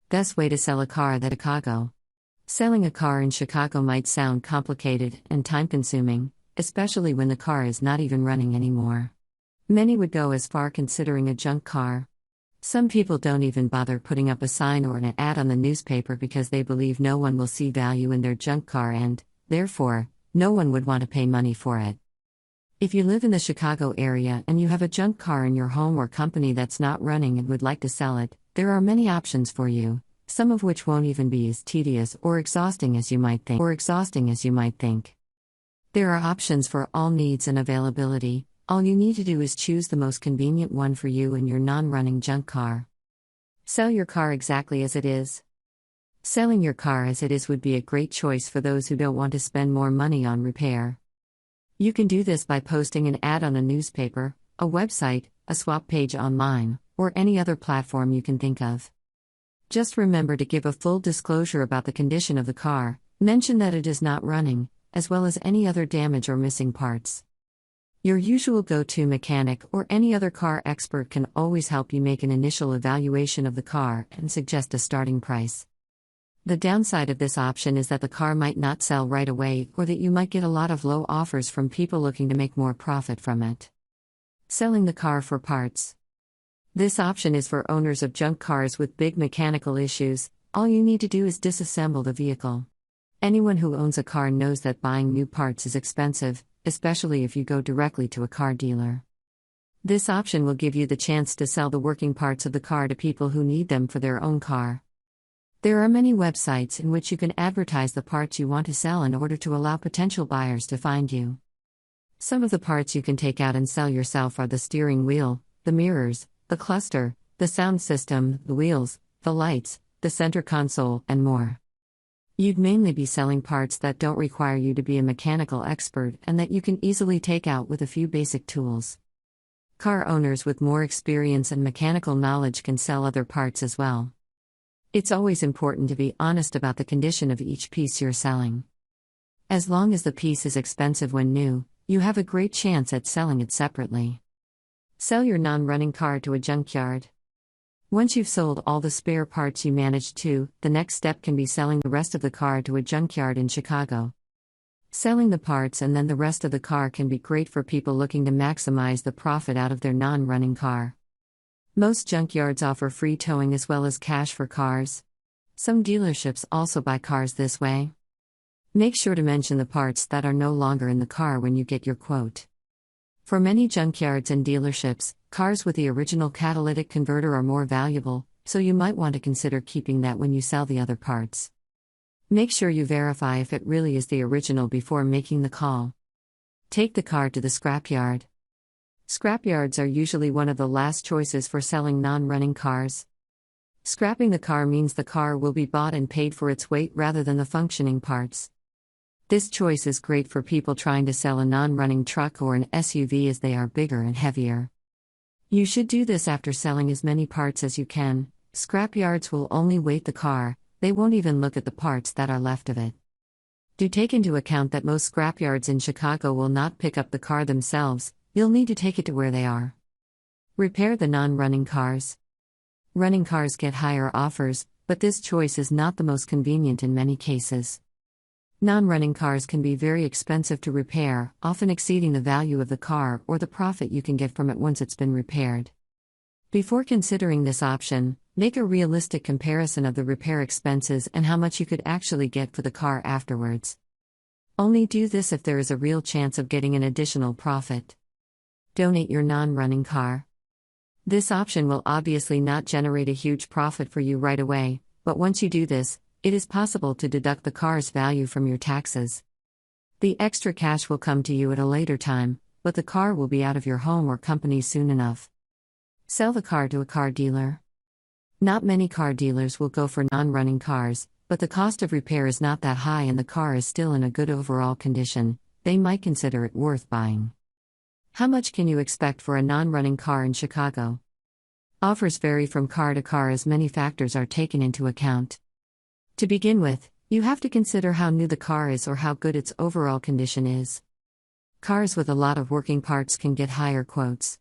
Best way to sell a car in Chicago. Selling a car in Chicago might sound complicated and time-consuming, especially when the car is not even running anymore. Many would go as far considering a junk car. Some people don't even bother putting up a sign or an ad on the newspaper because they believe no one will see value in their junk car and, therefore, no one would want to pay money for it. If you live in the Chicago area and you have a junk car in your home or company that's not running and would like to sell it, there are many options for you, some of which won't even be as tedious or exhausting as you might think. There are options for all needs and availability. All you need to do is choose the most convenient one for you and your non-running junk car. Sell your car exactly as it is. Selling your car as it is would be a great choice for those who don't want to spend more money on repair. You can do this by posting an ad on a newspaper, a website, a swap page online, or any other platform you can think of. Just remember to give a full disclosure about the condition of the car, mention that it is not running, as well as any other damage or missing parts. Your usual go-to mechanic or any other car expert can always help you make an initial evaluation of the car and suggest a starting price. The downside of this option is that the car might not sell right away or that you might get a lot of low offers from people looking to make more profit from it. Selling the car for parts. This option is for owners of junk cars with big mechanical issues. All you need to do is disassemble the vehicle. Anyone who owns a car knows that buying new parts is expensive, especially if you go directly to a car dealer. This option will give you the chance to sell the working parts of the car to people who need them for their own car. There are many websites in which you can advertise the parts you want to sell in order to allow potential buyers to find you. Some of the parts you can take out and sell yourself are the steering wheel, the mirrors, the cluster, the sound system, the wheels, the lights, the center console, and more. You'd mainly be selling parts that don't require you to be a mechanical expert and that you can easily take out with a few basic tools. Car owners with more experience and mechanical knowledge can sell other parts as well. It's always important to be honest about the condition of each piece you're selling. As long as the piece is expensive when new, you have a great chance at selling it separately. Sell your non-running car to a junkyard. Once you've sold all the spare parts you managed to, the next step can be selling the rest of the car to a junkyard in Chicago. Selling the parts and then the rest of the car can be great for people looking to maximize the profit out of their non-running car. Most junkyards offer free towing as well as cash for cars. Some dealerships also buy cars this way. Make sure to mention the parts that are no longer in the car when you get your quote. For many junkyards and dealerships, cars with the original catalytic converter are more valuable, so you might want to consider keeping that when you sell the other parts. Make sure you verify if it really is the original before making the call. Take the car to the scrapyard. Scrapyards are usually one of the last choices for selling non-running cars. Scrapping the car means the car will be bought and paid for its weight rather than the functioning parts. This choice is great for people trying to sell a non-running truck or an SUV as they are bigger and heavier. You should do this after selling as many parts as you can. Scrapyards will only weight the car, they won't even look at the parts that are left of it. Do take into account that most scrapyards in Chicago will not pick up the car themselves, you'll need to take it to where they are. Repair the non-running cars. Running cars get higher offers, but this choice is not the most convenient in many cases. Non-running cars can be very expensive to repair, often exceeding the value of the car or the profit you can get from it once it's been repaired. Before considering this option, make a realistic comparison of the repair expenses and how much you could actually get for the car afterwards. Only do this if there is a real chance of getting an additional profit. Donate your non-running car. This option will obviously not generate a huge profit for you right away, but once you do this, it is possible to deduct the car's value from your taxes. The extra cash will come to you at a later time, but the car will be out of your home or company soon enough. Sell the car to a car dealer. Not many car dealers will go for non-running cars, but the cost of repair is not that high and the car is still in a good overall condition. They might consider it worth buying. How much can you expect for a non-running car in Chicago? Offers vary from car to car as many factors are taken into account. To begin with, you have to consider how new the car is or how good its overall condition is. Cars with a lot of working parts can get higher quotes.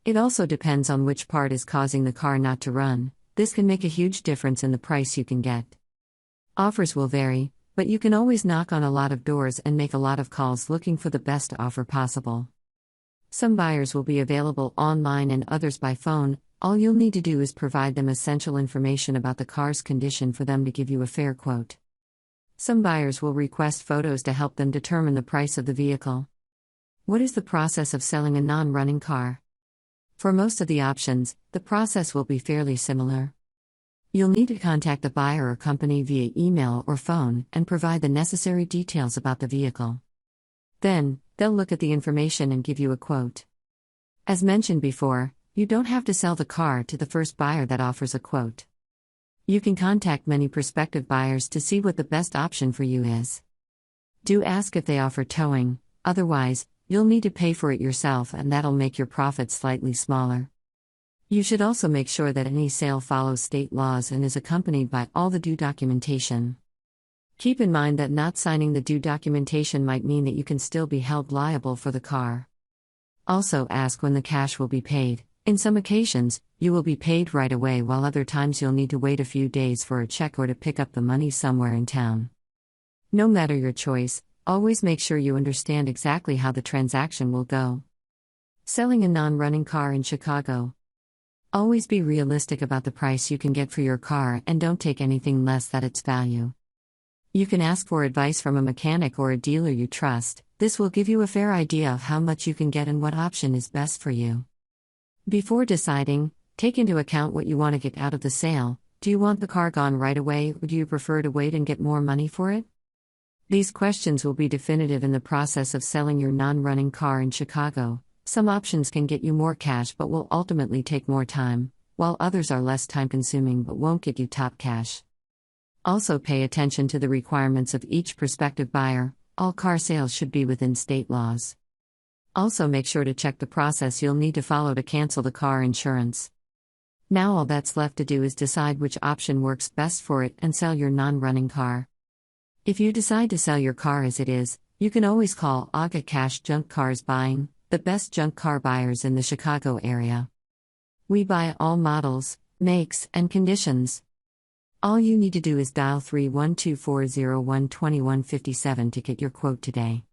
It also depends on which part is causing the car not to run. this can make a huge difference in the price you can get. Offers will vary, but you can always knock on a lot of doors and make a lot of calls looking for the best offer possible. Some buyers will be available online and others by phone. All you'll need to do is provide them essential information about the car's condition for them to give you a fair quote. Some buyers will request photos to help them determine the price of the vehicle. What is the process of selling a non-running car? For most of the options, the process will be fairly similar. You'll need to contact the buyer or company via email or phone and provide the necessary details about the vehicle. Then, they'll look at the information and give you a quote. As mentioned before, you don't have to sell the car to the first buyer that offers a quote. You can contact many prospective buyers to see what the best option for you is. Do ask if they offer towing, otherwise, you'll need to pay for it yourself and that'll make your profit slightly smaller. You should also make sure that any sale follows state laws and is accompanied by all the due documentation. Keep in mind that not signing the due documentation might mean that you can still be held liable for the car. Also ask when the cash will be paid. In some occasions, you will be paid right away, while other times you'll need to wait a few days for a check or to pick up the money somewhere in town. No matter your choice, always make sure you understand exactly how the transaction will go. Selling a non-running car in Chicago. Always be realistic about the price you can get for your car and don't take anything less than its value. You can ask for advice from a mechanic or a dealer you trust. This will give you a fair idea of how much you can get and what option is best for you. Before deciding, take into account what you want to get out of the sale. Do you want the car gone right away, or do you prefer to wait and get more money for it? These questions will be definitive in the process of selling your non-running car in Chicago. Some options can get you more cash but will ultimately take more time, while others are less time-consuming but won't get you top cash. Also pay attention to the requirements of each prospective buyer. All car sales should be within state laws. Also make sure to check the process you'll need to follow to cancel the car insurance. Now all that's left to do is decide which option works best for it and sell your non-running car. If you decide to sell your car as it is, you can always call AGA Cash Junk Cars Buying, the best junk car buyers in the Chicago area. We buy all models, makes, and conditions. All you need to do is dial 312-401-2157 to get your quote today.